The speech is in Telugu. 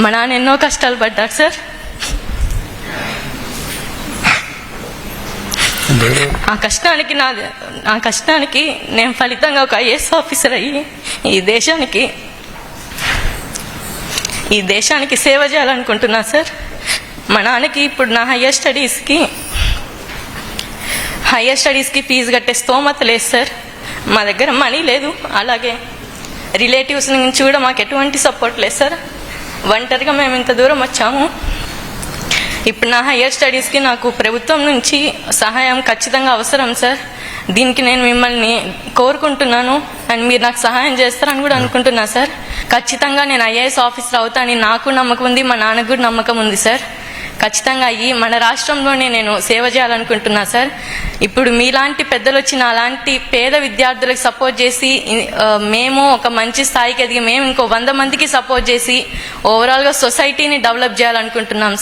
మా నాన్న ఎన్నో కష్టాలు పడ్డారు సార్. ఆ కష్టానికి నేను ఫలితంగా ఒక ఐఏఎస్ ఆఫీసర్ అయ్యి ఈ దేశానికి సేవ చేయాలనుకుంటున్నా సార్. మా నాన్నకి ఇప్పుడు నా హయ్యర్ స్టడీస్కి ఫీజు కట్టే స్తోమత లేదు సార్. మా దగ్గర మనీ లేదు, అలాగే రిలేటివ్స్ నుంచి కూడా మాకు ఎటువంటి సపోర్ట్ లేదు సార్. ఒంటరిగా మేము ఇంత దూరం వచ్చాము. ఇప్పుడు నా హయ్యర్ స్టడీస్కి నాకు ప్రభుత్వం నుంచి సహాయం ఖచ్చితంగా అవసరం సార్. దీనికి నేను మిమ్మల్ని కోరుకుంటున్నాను అండ్ మీరు నాకు సహాయం చేస్తారని కూడా అనుకుంటున్నా సార్. ఖచ్చితంగా నేను ఐఏఎస్ ఆఫీసర్ అవుతానని నాకు నమ్మకం ఉంది, మా నాన్నకు కూడా నమ్మకం ఉంది సార్. ఖచ్చితంగా అయ్యి మన రాష్ట్రంలోనే నేను సేవ చేయాలనుకుంటున్నా సార్. ఇప్పుడు మీలాంటి పెద్దలు వచ్చి నాలాంటి పేద విద్యార్థులకు సపోర్ట్ చేసి మేము ఒక మంచి స్థాయికి ఎదిగి మేము ఇంకో 100 మందికి సపోర్ట్ చేసి ఓవరాల్గా సొసైటీని డెవలప్ చేయాలనుకుంటున్నాం.